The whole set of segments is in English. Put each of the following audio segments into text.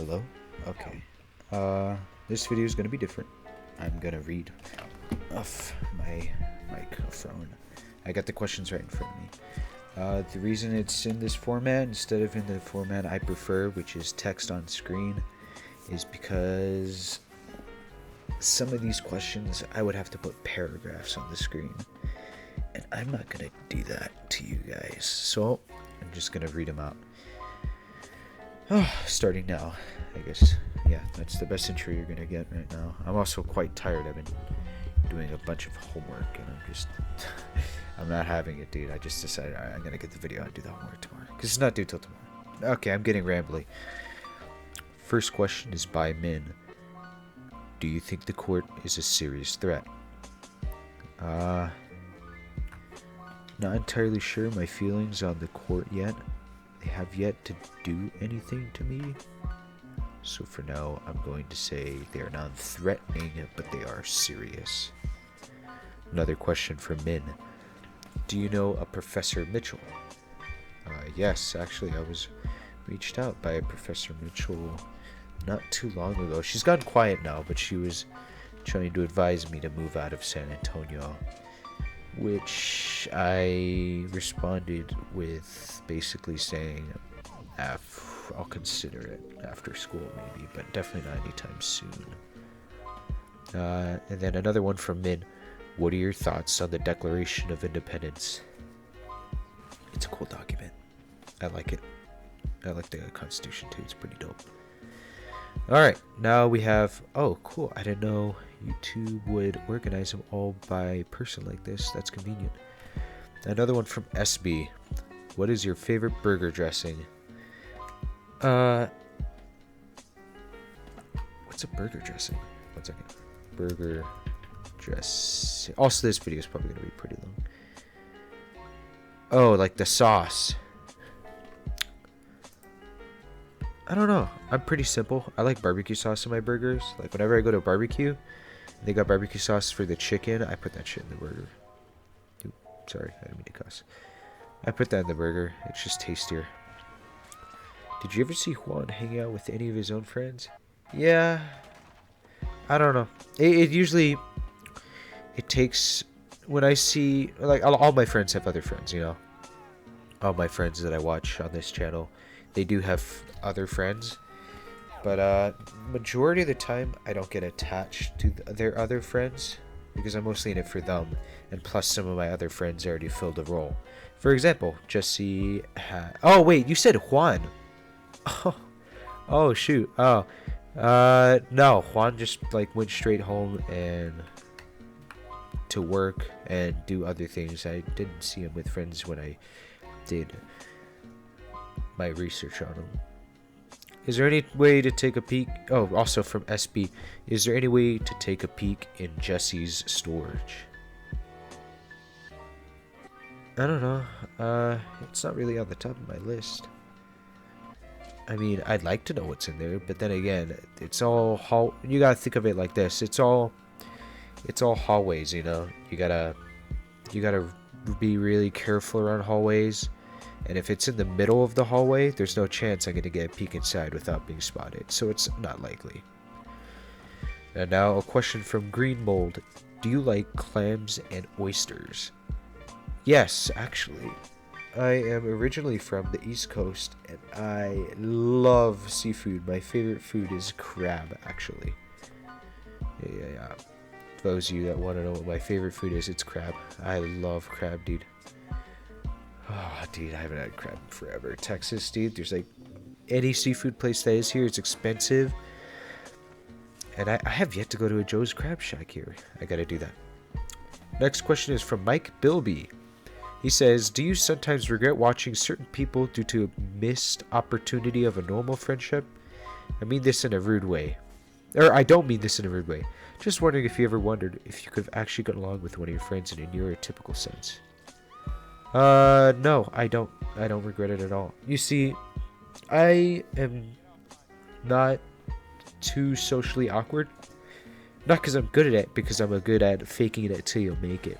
hello? Okay. This video is gonna be different. I'm gonna read off my microphone. I got the questions right in front of me. The reason it's in this format instead of in the format I prefer, which is text on screen, is because some of these questions I would have to put paragraphs on the screen. And I'm not gonna do that to you guys. So I'm just gonna read them out. Starting now, I guess. Yeah, that's the best intro you're gonna get right now. I'm also quite tired. I've been doing a bunch of homework, and I'm not having it, dude. I just decided I'm gonna get the video and do the homework tomorrow, because it's not due till tomorrow. Okay, I'm getting rambly. First question is by Min. Do you think the court is a serious threat? Not entirely sure my feelings on the court yet. They have yet to do anything to me. So for now, I'm going to say they are non-threatening, but they are serious. Another question from Min. Do you know a Professor Mitchell? Yes, actually, I was reached out by a Professor Mitchell not too long ago. She's gotten quiet now, but she was trying to advise me to move out of San Antonio, which I responded with basically saying I'll consider it after school maybe, but definitely not anytime soon. And then another one from Min. What are your thoughts on the Declaration of Independence? It's a cool document. I like it. I like the Constitution too. It's pretty dope. Alright, now we have... Oh, cool. I didn't know YouTube would organize them all by person like this. That's convenient. Another one from SB. What is your favorite burger dressing? What's a burger dressing? 1 second. Burger dressing. Also, this video is probably going to be pretty long. Oh, like the sauce. I don't know. I'm pretty simple. I like barbecue sauce in my burgers. Like whenever I go to a barbecue, they got barbecue sauce for the chicken. I put that shit in the burger. Ooh, sorry, I didn't mean to cuss. I put that in the burger. It's just tastier. Did you ever see Juan hang out with any of his own friends? Yeah. I don't know. It usually... It takes... When I see... Like, all my friends have other friends, you know? All my friends that I watch on this channel, they do have other friends. But, majority of the time, I don't get attached to their other friends, because I'm mostly in it for them. And plus, some of my other friends already filled a role. For example, Jesse had... Oh, wait, you said Juan. Oh, shoot. Oh. No, Juan just, like, went straight home and... to work and do other things. I didn't see him with friends when I did my research on him. Is there any way to take a peek? Oh, also from SB. Is there any way to take a peek in Jesse's storage? I don't know. It's not really on the top of my list. I mean, I'd like to know what's in there, but then again, it's all you gotta think of it like this. It's all hallways, you know. You gotta be really careful around hallways. And if it's in the middle of the hallway, there's no chance I'm going to get a peek inside without being spotted. So it's not likely. And now a question from Green Mold. Do you like clams and oysters? Yes, actually. I am originally from the East Coast, and I love seafood. My favorite food is crab, actually. Yeah. For those of you that want to know what my favorite food is, it's crab. I love crab, dude. Oh, dude, I haven't had crab in forever. Texas, dude, there's like any seafood place that is here, it's expensive. And I have yet to go to a Joe's Crab Shack here. I gotta do that. Next question is from Mike Bilby. He says, do you sometimes regret watching certain people due to a missed opportunity of a normal friendship? I mean this in a rude way. Or I don't mean this in a rude way. Just wondering if you ever wondered if you could have actually gotten along with one of your friends in a neurotypical sense. No, I don't regret it at all. You see, I am not too socially awkward. Not because I'm good at it, because I'm good at faking it till you make it.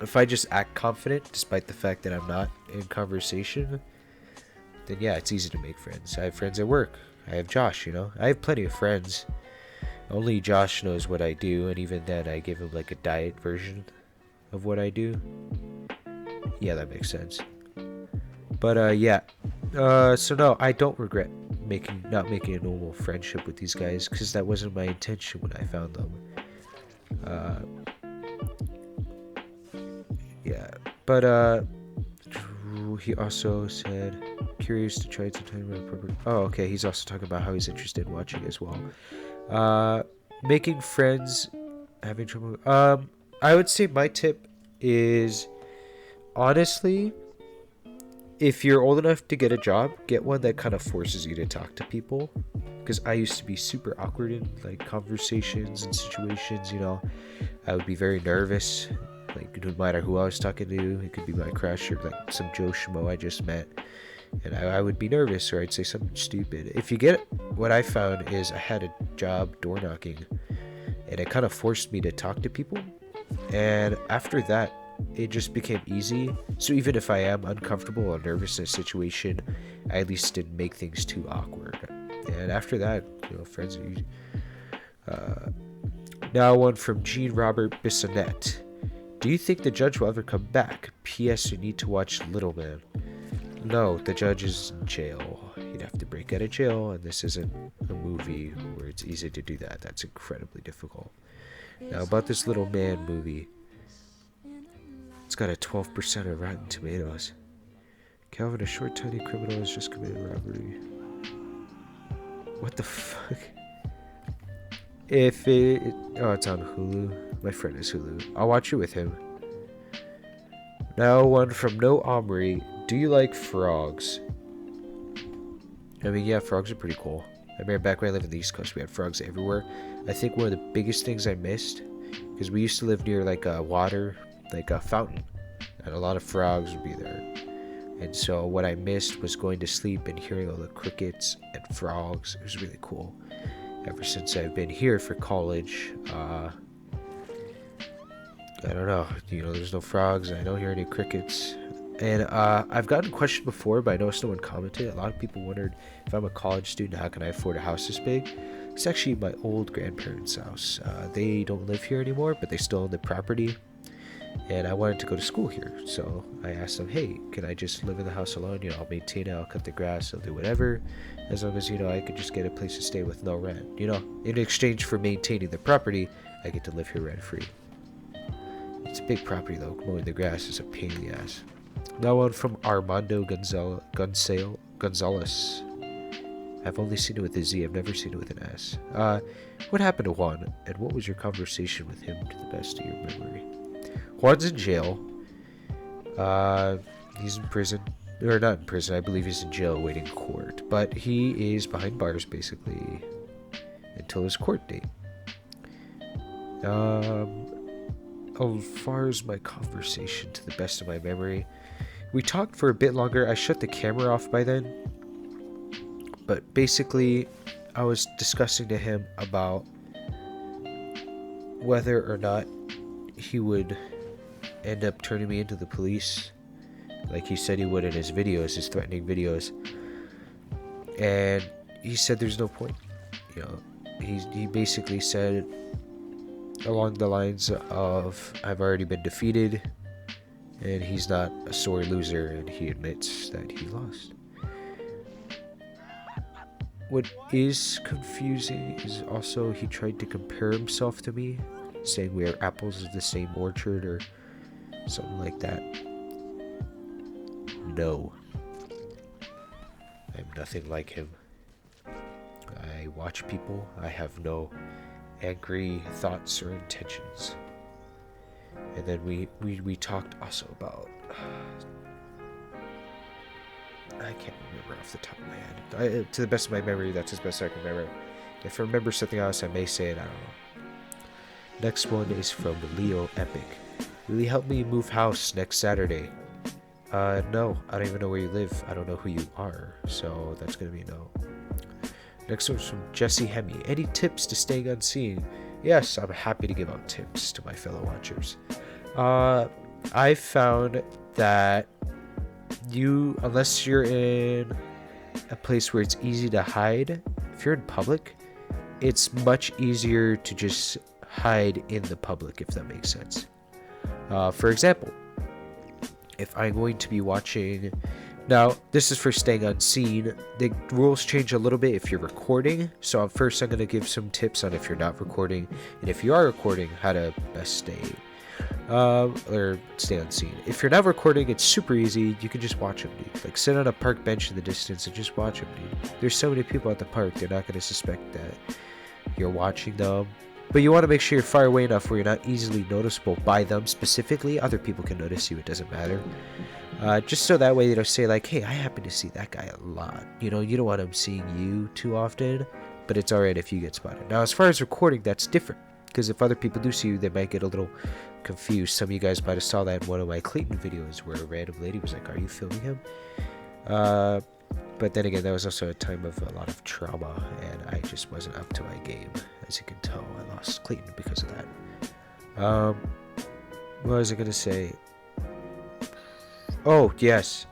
If I just act confident, despite the fact that I'm not in conversation, then yeah, it's easy to make friends. I have friends at work. I have Josh, you know. I have plenty of friends. Only Josh knows what I do, and even then I give him like a diet version of what I do. Yeah, that makes sense. But yeah. So no, I don't regret not making a normal friendship with these guys, because that wasn't my intention when I found them. Yeah. But he also said curious to try sometime about proper. Oh, okay. He's also talking about how he's interested in watching as well. Making friends, having trouble. I would say my tip is honestly, if you're old enough to get a job, get one that kind of forces you to talk to people. Because I used to be super awkward in like conversations and situations. You know, I would be very nervous. Like no matter who I was talking to, it could be my crush or like some Joe Schmo I just met. And I would be nervous, or I'd say something stupid. If you get what I found is I had a job door knocking, and it kind of forced me to talk to people. And after that, it just became easy. So even if I am uncomfortable or nervous in a situation, I at least didn't make things too awkward. And after that, you know, friends are easy. Now one from Jean Robert Bissonnette. Do you think the judge will ever come back? P.S. You need to watch Little Man. No, the judge is in jail. He'd have to break out of jail, and this isn't a movie where it's easy to do that. That's incredibly difficult. Now, about this Little Man movie. It's got a 12% of Rotten Tomatoes. Calvin, a short, tiny criminal, has just committed robbery. What the fuck? If it... Oh, it's on Hulu. My friend is Hulu. I'll watch it with him. Now, one from No Omri. Do you like frogs? I mean, yeah, frogs are pretty cool. I remember back when I lived in the East Coast, we had frogs everywhere. I think one of the biggest things I missed, because we used to live near like a water, like a fountain, and a lot of frogs would be there. And so what I missed was going to sleep and hearing all the crickets and frogs. It was really cool. Ever since I've been here for college, I don't know, you know, there's no frogs, I don't hear any crickets. And I've gotten a question before, but I noticed no one commented. A lot of people wondered, if I'm a college student, how can I afford a house this big? It's actually my old grandparents' house. They don't live here anymore, but they still own the property. And I wanted to go to school here, so I asked them, hey, can I just live in the house alone? You know, I'll maintain it, I'll cut the grass, I'll do whatever, as long as, you know, I could just get a place to stay with no rent. You know, in exchange for maintaining the property, I get to live here rent-free. It's a big property, though. Mowing the grass is a pain in the ass. Now one from Armando Gonzalez. I've only seen it with a Z. I've never seen it with an S. What happened to Juan, and what was your conversation with him to the best of your memory? Juan's in jail. He's in prison. Or not in prison. I believe he's in jail waiting court. But he is behind bars, basically, until his court date. As far as my conversation to the best of my memory, we talked for a bit longer. I shut the camera off by then. But basically, I was discussing to him about whether or not he would end up turning me into the police, like he said he would in his videos, his threatening videos. And he said there's no point. You know, he basically said along the lines of, I've already been defeated, and he's not a sore loser, and he admits that he lost. What is confusing is also he tried to compare himself to me, saying we are apples of the same orchard or something like that. No. I'm nothing like him. I watch people. I have no angry thoughts or intentions. And then we talked also about... I can't remember off the top of my head. To the best of my memory, that's as best I can remember. If I remember something else, I may say it. I don't know. Next one is from Leo Epic. Will you help me move house next Saturday? No. I don't even know where you live. I don't know who you are. So that's going to be a no. Next one's from Jesse Hemi. Any tips to staying unseen? Yes, I'm happy to give out tips to my fellow watchers. I found that unless you're in a place where it's easy to hide. If you're in public, it's much easier to just hide in the public, if that makes sense. For example, if I'm going to be watching... Now, this is for staying unseen. The rules change a little bit if you're recording. So first I'm going to give some tips on if you're not recording. And if you are recording, how to best stay unseen. If you're not recording, it's super easy. You can just watch them, dude. Like, sit on a park bench in the distance and just watch them, dude. There's so many people at the park, they're not going to suspect that you're watching them. But you want to make sure you're far away enough where you're not easily noticeable by them specifically. Other people can notice you, it doesn't matter. Just so that way they don't say like, hey, I happen to see that guy a lot. You know, you don't want them seeing you too often, but it's alright if you get spotted. Now, as far as recording, that's different. Because if other people do see you, they might get a little confused. Some of you guys might have saw that in one of my Clayton videos where a random lady was like, are you filming him? But then again, that was also a time of a lot of trauma, and I just wasn't up to my game. As you can tell, I lost Clayton because of that. What was I going to say? Oh, yes.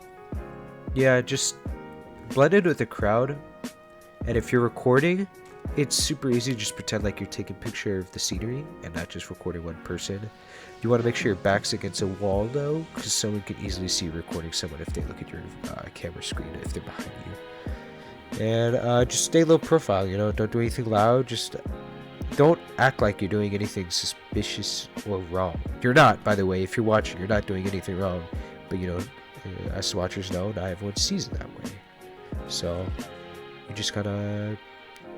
Yeah, just blend in with the crowd. And if you're recording, it's super easy to just pretend like you're taking a picture of the scenery and not just recording one person. You want to make sure your back's against a wall, though, because someone can easily see you recording someone if they look at your camera screen, if they're behind you. And just stay low profile, you know, don't do anything loud, just don't act like you're doing anything suspicious or wrong. You're not, by the way. If you're watching, you're not doing anything wrong. But, you know, us watchers know not everyone sees it that way. So, you just gotta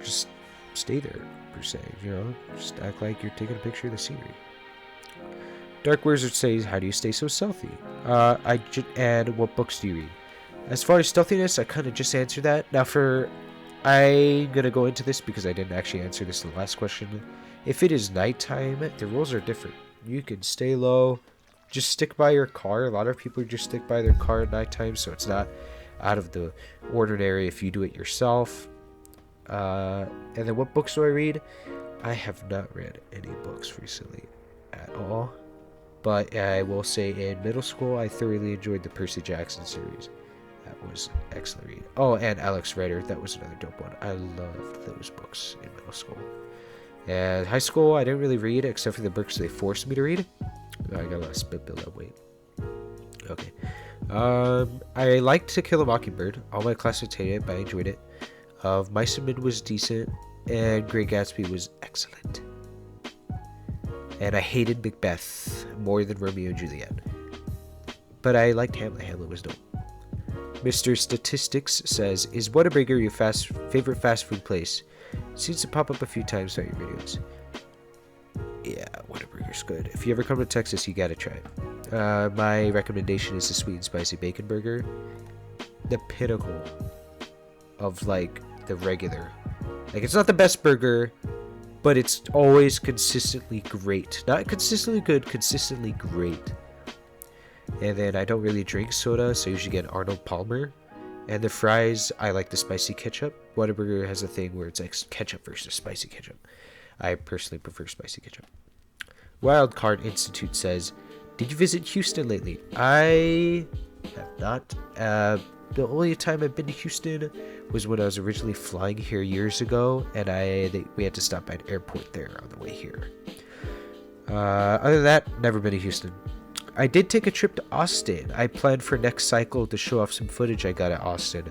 just stay there, per se. You know, just act like you're taking a picture of the scenery. Dark Wizard says, how do you stay so stealthy? And what books do you read? As far as stealthiness, I kind of just answered that. Now, I'm going to go into this because I didn't actually answer this in the last question. If it is nighttime, the rules are different. You can stay low. Just stick by your car. A lot of people just stick by their car at nighttime, so it's not out of the ordinary if you do it yourself. And then what books do I read? I have not read any books recently at all. But I will say in middle school, I thoroughly enjoyed the Percy Jackson series. That was an excellent read. Oh, and Alex Rider. That was another dope one. I loved those books in middle school. And high school, I didn't really read except for the books they forced me to read. I got a lot of spit build up. Wait. Okay. I liked To Kill a Mockingbird. All my classmates hated it, but I enjoyed it. Mice and Men was decent, and Great Gatsby was excellent. And I hated Macbeth more than Romeo and Juliet. But I liked Hamlet. Hamlet was dope. Mr. Statistics says, is Whataburger your favorite fast food place? Seems to pop up a few times throughout your videos. Yeah, Whataburger's good. If you ever come to Texas, you gotta try it. My recommendation is the sweet and spicy bacon burger. The pinnacle of, like, the regular. Like, it's not the best burger, but it's always consistently great. Not consistently good, consistently great. And then I don't really drink soda, so I usually get Arnold Palmer. And the fries, I like the spicy ketchup. Whataburger has a thing where it's like ketchup versus spicy ketchup. I personally prefer spicy ketchup. Wildcard Institute says, did you visit Houston lately? I have not. The only time I've been to Houston was when I was originally flying here years ago, and we had to stop at an airport there on the way here. Other than that, never been to Houston. I did take a trip to Austin. I planned for next cycle to show off some footage I got at Austin.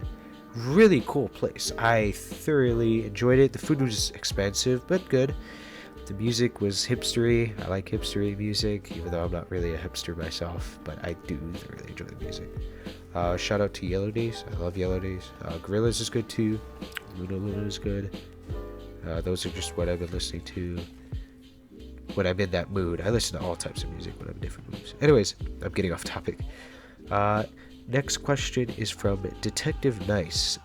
Really cool place. I thoroughly enjoyed it. The food was expensive, but good. The music was hipstery. I like hipstery music, even though I'm not really a hipster myself, but I do thoroughly enjoy the music. Shout out to Yellow Days. I love Yellow Days. Gorillaz is good too. Luna is good. Those are just what I've been listening to when I'm in that mood. I listen to all types of music when I'm in different moods. Anyways, I'm getting off topic. Next question is from Detective Nice.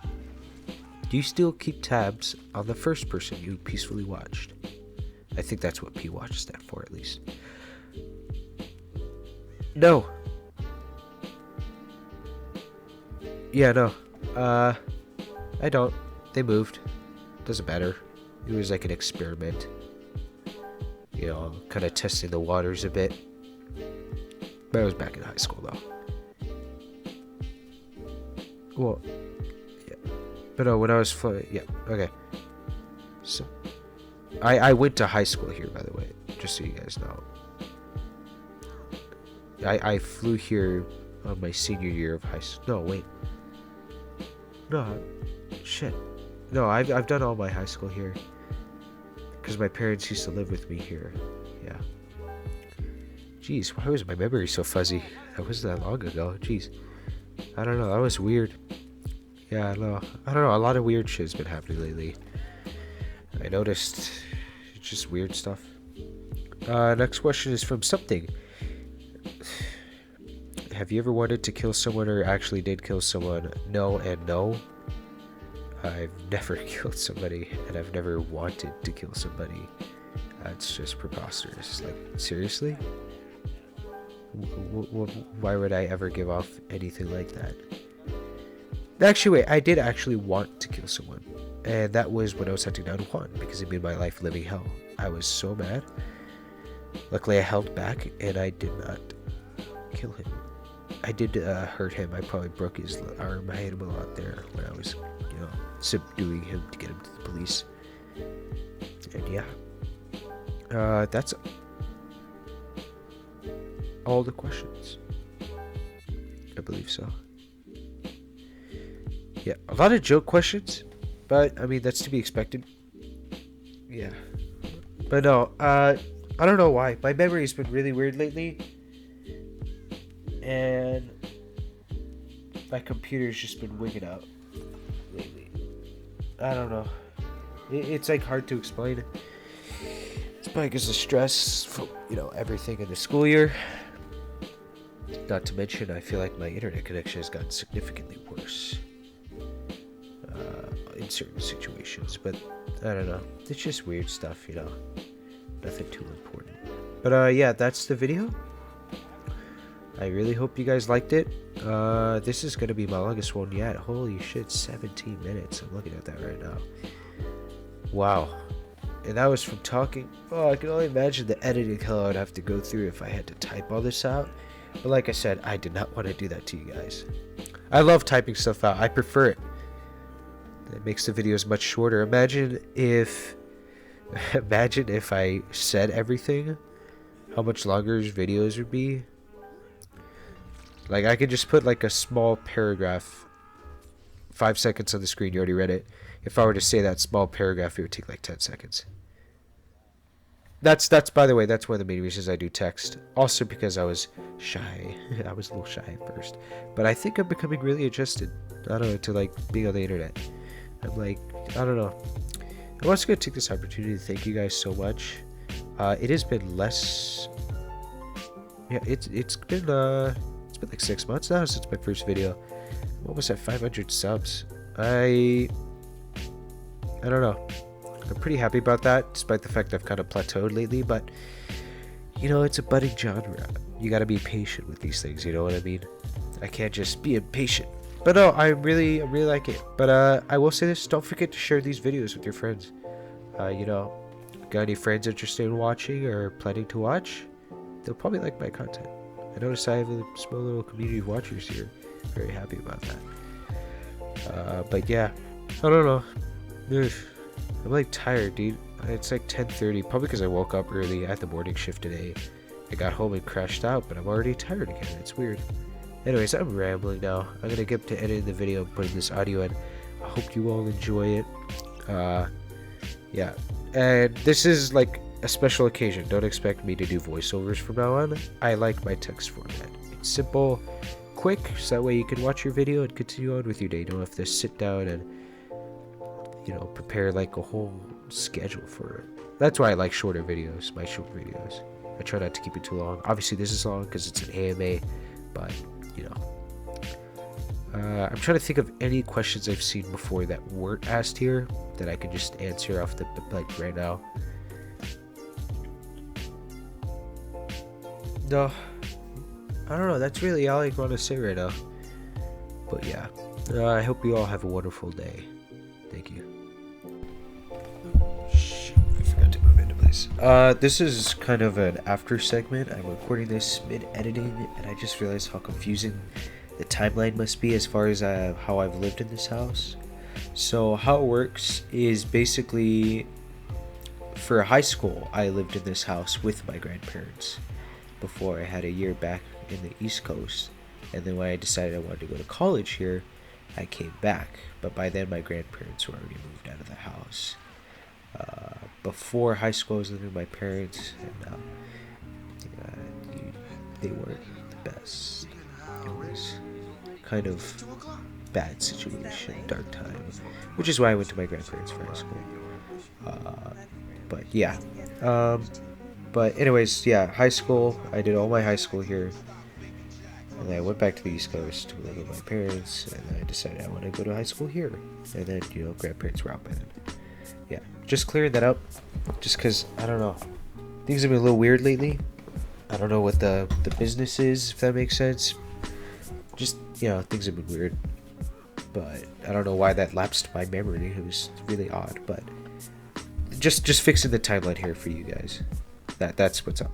Do you still keep tabs on the first person you peacefully watched? I think that's what P-Watch stands for, at least. No. Yeah, no. I don't. They moved. Doesn't matter. It was like an experiment. You know, kind of testing the waters a bit. But I was back in high school, though. Well, yeah. But no, when I was yeah, okay. So, I went to high school here, by the way, just so you guys know. I flew here on my senior year of high school. No, wait. No, shit. No, I've done all my high school here. Because my parents used to live with me here. Yeah. Jeez, why was my memory so fuzzy? That wasn't that long ago. Jeez. I don't know, that was weird. Yeah, no, I don't know, a lot of weird shit's been happening lately. I noticed just weird stuff. Next question is from something. Have you ever wanted to kill someone or actually did kill someone? No and no. I've never killed somebody and I've never wanted to kill somebody. That's just preposterous. Like, seriously? Why would I ever give off anything like that? Actually, wait, I did actually want to kill someone. And that was when I was hunting down Juan, because it made my life living hell. I was so mad. Luckily, I held back, and I did not kill him. I did hurt him. I probably broke his arm. I hit him a lot there when I was, you know, subduing him to get him to the police. And yeah. That's all the questions. I believe so. Yeah, a lot of joke questions, but I mean, that's to be expected. Yeah. But no, I don't know why. My memory's been really weird lately. And my computer's just been wigging out lately. I don't know. It's like hard to explain. It's probably because of stress from, you know, everything in the school year. Not to mention, I feel like my internet connection has gotten significantly worse. In certain situations, but I don't know. It's just weird stuff, you know. Nothing too important. But yeah, that's the video. I really hope you guys liked it. This is gonna be my longest one yet. Holy shit, 17 minutes. I'm looking at that right now. Wow. And that was from talking. Oh, I can only imagine the editing hell I would have to go through if I had to type all this out. But like I said, I did not want to do that to you guys. I love typing stuff out. I prefer it. It makes the videos much shorter. Imagine if I said everything, how much longer videos would be. Like, I could just put like a small paragraph, 5 seconds on the screen. You already read it. If I were to say that small paragraph, it would take like 10 seconds. That's by the way, that's one of the main reasons I do text. Also because I was shy. I was a little shy at first, but I think I'm becoming really adjusted. I don't know, to like being on the internet. I'm like, I don't know. I'm also going to take this opportunity to thank you guys so much. It has been less. Yeah, it's been like 6 months now since my first video. I'm almost at 500 subs. I don't know. I'm pretty happy about that, despite the fact I've kind of plateaued lately. But you know, it's a budding genre. You got to be patient with these things. You know what I mean? I can't just be impatient. But no, I really like it. But I will say this: don't forget to share these videos with your friends. You know, got any friends interested in watching or planning to watch? They'll probably like my content. I noticed I have a small little community of watchers here. Very happy about that. But yeah, I don't know. Ugh. I'm like tired, dude. It's like 10:30, probably because I woke up early. I had the morning shift today. I got home and crashed out, but I'm already tired again. It's weird. Anyways, I'm rambling now. I'm gonna get to editing the video and putting this audio in. I hope you all enjoy it. Yeah, and this is like a special occasion. Don't expect me to do voiceovers from now on. I like my text format. It's simple, quick, so that way you can watch your video and continue on with your day. You don't have to sit down and, you know, prepare like a whole schedule for it. That's why I like shorter videos, my short videos. I try not to keep it too long. Obviously this is long because it's an AMA, but you know. I'm trying to think of any questions I've seen before that weren't asked here that I could just answer off the like right now. No, I don't know. That's really all I want to say right now. But yeah, I hope you all have a wonderful day. Thank you. Shit, I forgot to move into place. This is kind of an after segment. I'm recording this mid-editing, and I just realized how confusing the timeline must be as far as how I've lived in this house. So how it works is basically, for high school, I lived in this house with my grandparents before I had a year back in the East Coast. And then when I decided I wanted to go to college here, I came back. But by then, my grandparents were already moved out of the house. Before high school, I was living with my parents, and they weren't the best. It was kind of bad situation, dark time, which is why I went to my grandparents for high school. But yeah. But anyways, yeah, high school. I did all my high school here, and then I went back to the East Coast to live with my parents, and I decided I want to go to high school here. And then, grandparents were out by then. Yeah, just clearing that up, just because, I don't know, things have been a little weird lately. I don't know what the business is, if that makes sense. Just, things have been weird. But I don't know why that lapsed my memory. It was really odd, but just fixing the timeline here for you guys. That's what's up.